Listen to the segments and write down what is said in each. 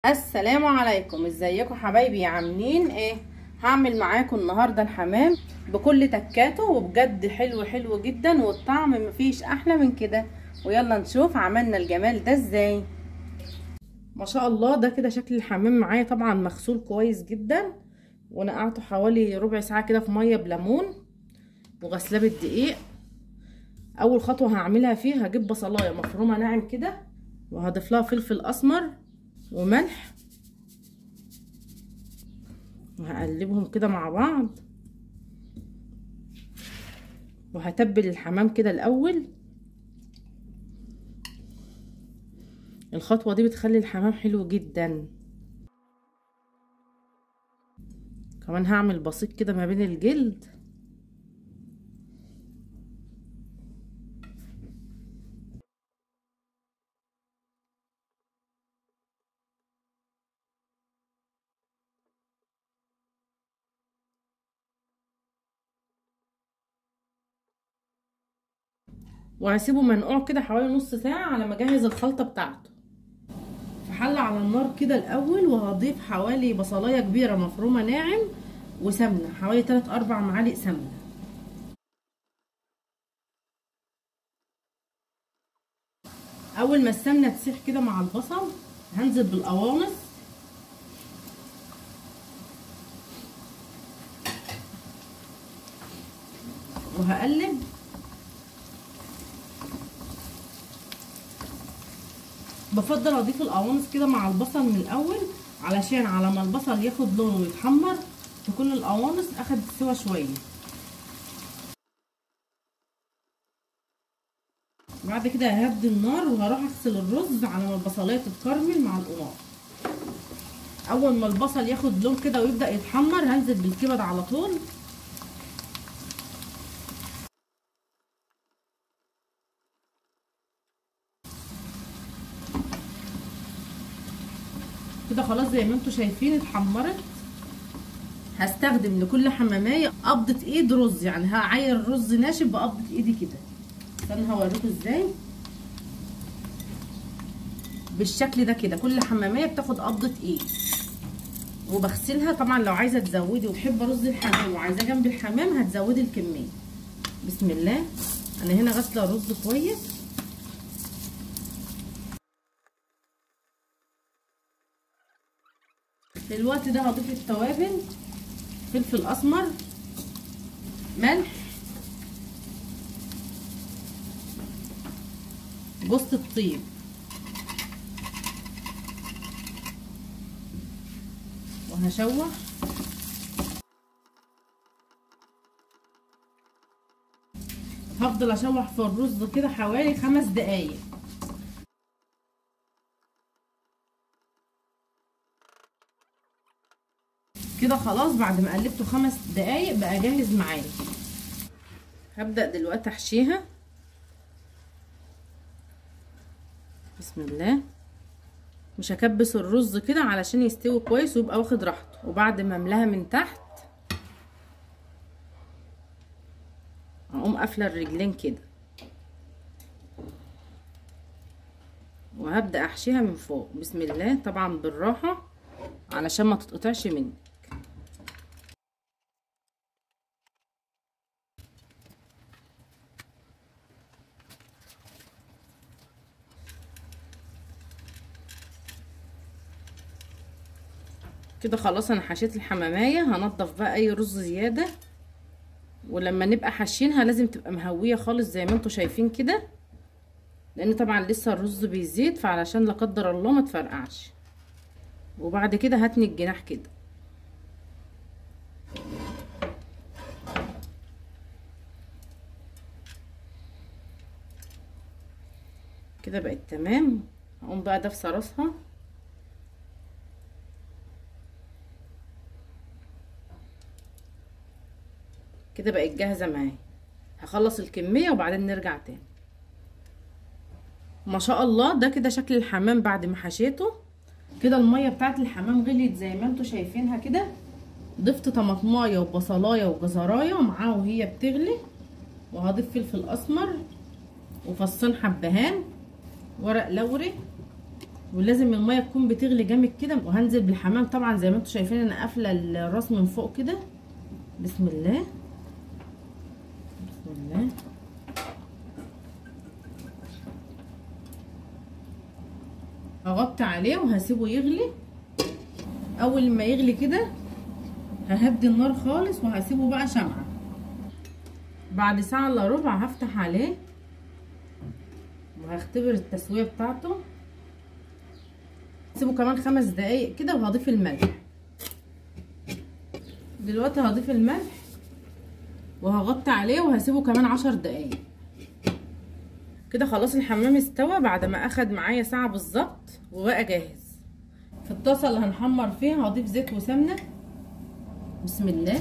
السلام عليكم، ازيكم حبايبي؟ عاملين ايه؟ هعمل معاكم النهارده الحمام بكل تكاته، وبجد حلو حلو جدا، والطعم مفيش احلى من كده. ويلا نشوف عملنا الجمال ده ازاي. ما شاء الله، ده كده شكل الحمام معايا. طبعا مغسول كويس جدا، ونقعته حوالي ربع ساعه كده في ميه بليمون، وغسلاه بالدقيق. اول خطوه هعملها فيه، هجيب بصلايه مفرومه ناعم كده، وهضيف لها فلفل اسمر وملح، وهقلبهم كده مع بعض، وهتبل الحمام كده الاول. الخطوه دي بتخلي الحمام حلو جدا. كمان هعمل بسيط كده ما بين الجلد. وهسيبه منقوع كده حوالي نص ساعه على ما اجهز الخلطه بتاعته. في حله على النار كده الاول، وهضيف حوالي بصلايه كبيره مفرومه ناعم، وسمنه حوالي 3-4 معالق سمنه. اول ما السمنه تسيح كده مع البصل، هنزل بالقوانص، وهقلب. بفضل اضيف القوانص كده مع البصل من الاول، علشان على ما البصل ياخد لون ويتحمر تكون القوانص اخدت سوا شويه. بعد كده ههدي النار، وهروح اغسل الرز على ما البصلايه تتكرمل مع القماش. اول ما البصل ياخد لون كده ويبدا يتحمر، هنزل بالكبد على طول. كده خلاص زي ما انتم شايفين اتحمرت. هستخدم لكل حمامية قبضة ايد رز، يعني هعاير الرز ناشف بقبضة ايدي كده. استنى هوريكم ازاي. بالشكل ده كده كل حمامية بتاخد قبضة ايد، وبغسلها. طبعا لو عايزة تزودي وتحبي رز الحمام وعايزاه جنب الحمام هتزودي الكمية. بسم الله. انا هنا غسلة الرز كويس. في الوقت ده هضيف التوابل: فلفل اسمر، ملح، جوز الطيب، وهشوح. هفضل اشوح في الرز كده حوالي 5 دقايق. كده خلاص، بعد ما قلبته 5 دقايق بقى جاهز معايا. هبدأ دلوقتي احشيها. بسم الله. مش هكبس الرز كده علشان يستوي كويس ويبقى واخد راحته. وبعد ما املاها من تحت، اقوم قافله الرجلين كده، وهبدأ احشيها من فوق. بسم الله. طبعا بالراحه علشان ما تتقطعش مني. كده خلاص انا حشيت الحمامية. هنضف بقى اي رز زيادة، ولما نبقى حاشينها لازم تبقى مهوية خالص زي ما انتوا شايفين كده، لان طبعا لسه الرز بيزيد، فعلشان لا قدر الله ما تفرقعش. وبعد كده هتني الجناح كده. كده بقت تمام. هقوم بقى دافسه راسها. كده بقت جاهزه معايا. هخلص الكميه وبعدين نرجع تاني. ما شاء الله، ده كده شكل الحمام بعد ما حشيته. كده الميه بتاعت الحمام غليت زي ما انتوا شايفينها كده. ضفت طماطمايه وبصلايه وجزرايه معاها وهي بتغلي، وهضيف فلفل اسمر وفصين حبهان، ورق لوري، ولازم الميه تكون بتغلي جامد كده. وهنزل بالحمام طبعا زي ما انتم شايفين انا قافله الراس من فوق كده. بسم الله بسم الله. هغطي عليه وهسيبه يغلي. اول ما يغلي كده ههدي النار خالص وهسيبه بقى شمعة. بعد ساعة الا ربع هفتح عليه وهختبر التسوية بتاعته. هسيبه كمان 5 دقايق كده وهضيف الملح. دلوقتي هضيف الملح وهغطي عليه وهسيبه كمان 10 دقايق كده. خلاص الحمام استوى بعد ما اخد معايا ساعة بالظبط وبقى جاهز. في الطاسة اللي هنحمر فيها هضيف زيت وسمنة. بسم الله.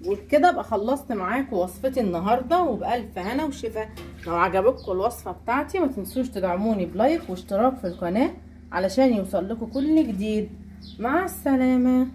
وبكده ابقى خلصت معاكم وصفتي النهارده وبألف هنا وشفا. لو عجبتكم الوصفه بتاعتي ما تنسوش تدعموني بلايك واشتراك في القناه علشان يوصل لكم كل جديد. مع السلامه.